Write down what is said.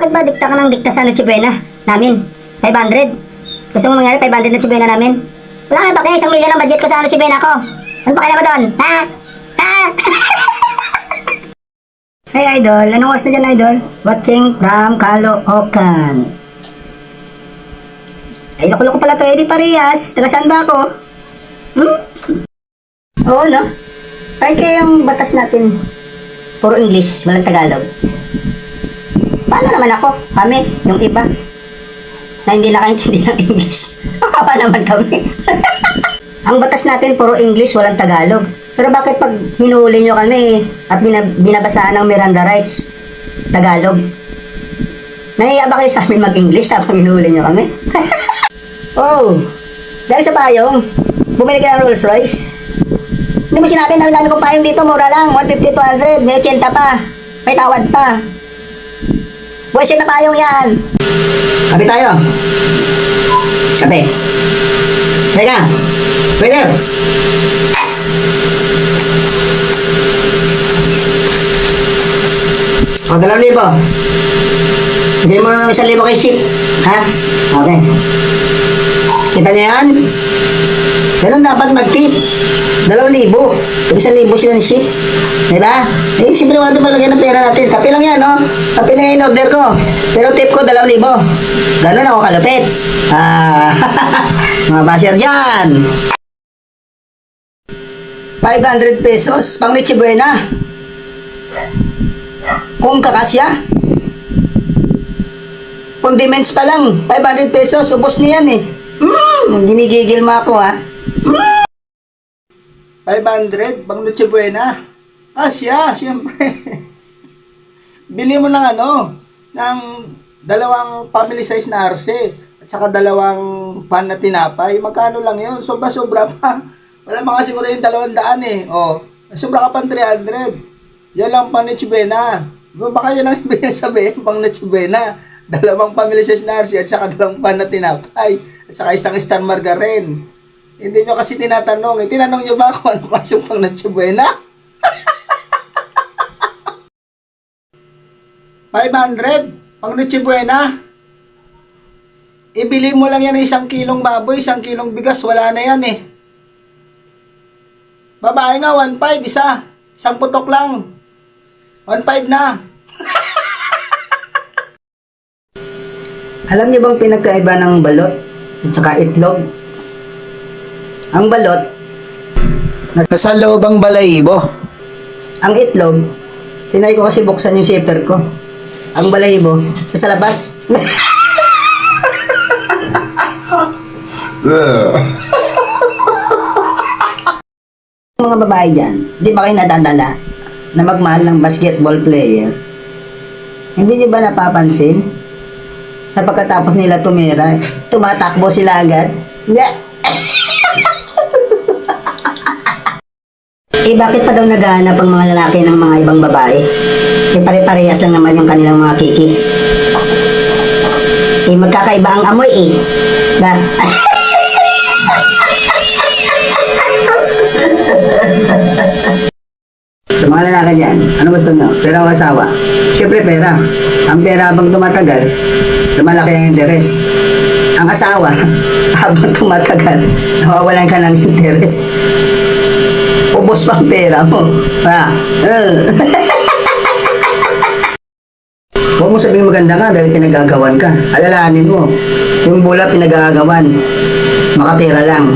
Bakit ba dikta ka ng dikta sa Noche Buena namin? 500? Gusto mo mangyari 500 Noche Buena namin? Wala nga ba kaya 1 milyon ang budget ko sa Noche Buena ko? Ano pa kailan mo doon? Ha? Ha? Hey idol, anong oras na dyan idol? Watching from Caloocan. Ay, loko-loko pala to, Eddie Parias. Taga saan ba ako? Oo, no? Ay, kaya yung batas natin, puro English, walang Tagalog. Paano naman ako? Kami, yung iba, na hindi nakaintindi ng English. Makawa naman kami. Ang batas natin, puro English, walang Tagalog. Pero bakit pag hinuhuli nyo kami at binabasaan ng Miranda rights, Tagalog? Nahiya ba kayo sa amin mag-English habang hinuhuli nyo kami? Oh, dahil sa payong, bumili ka ng Rolls Royce. Hindi mo sinabi na dami kong payong dito, mura lang, 150, 200, may 80 pa, may tawad pa. Buwisit na payong yan. Sabi tayo. Sabi. Teka, waiter. O, 2,000. Bigyan mo ng 1,000 kay ship. Ha? Okay. Kita niyo yan? Ganun dapat mag-tip. 2,000. 1,000 sila ng ship. Diba? Eh, siyempre wala ito palagyan ng pera natin. Kape lang yan, no? Kape lang yung order ko. Pero tip ko, 2,000. Ganun ako kalupit. Mga basher dyan. 500 pesos, pang Noche Buena. Kung kakasya. Condiments pa lang, 500 pesos, ubos niyan eh. Ginigigil mo ako ha. 500, pang Noche Buena. Kasya, siyempre. Bili mo ng ng 2 family size na arse at saka 2 pan na tinapay. Magkano lang yun? Sobra-sobra pa. Wala mga siguro yung 200 eh. O, sobra ka pang 300. Yan lang pang Noche Buena. Baka yun ang ibig sabihin, pang Noche Buena. 2 family size na arse at saka 2 pan na tinapay. At saka 1 star margarine. Hindi nyo kasi tinatanong. Tinanong nyo ba kung ano kasi pang Noche Buena? 500 pang Noche Buena. Ibili mo lang yan ng 1 kilong baboy, 1 kilong bigas, wala na yan eh. Babae nga, 1.5 isa. 1 putok lang. 1.5 na. Alam niyo bang pinagkaiba ng balot at saka itlog? Ang balot, nasa loob ang balahibo. Ang itlog, tinry ko kasi buksan yung zipper ko. Ang balahibo, nasa labas. Mga babae dyan, di ba kayo nadadala na magmahal ng basketball player? Hindi niyo ba napapansin? Na pagkatapos nila tumira, tumatakbo sila agad? Hindi. Eh bakit pa daw naghahanap ang mga lalaki ng mga ibang babae? Eh pare-parehas lang naman yung kanilang mga kiki. Eh magkakaiba ang amoy eh. Ba? Sa mga lalaki dyan, ano gusto nyo? Pera o asawa? Siyempre pera. Ang pera habang tumatagal, lumalaki ang interes. Ang asawa, habang tumatagal, nawawalan ka ng interes. Ubos pang pera mo. Ha? Huwag mo sabihin maganda ka dahil pinagagawan ka. Alalahanin mo, yung bula pinagagawan, makatira lang.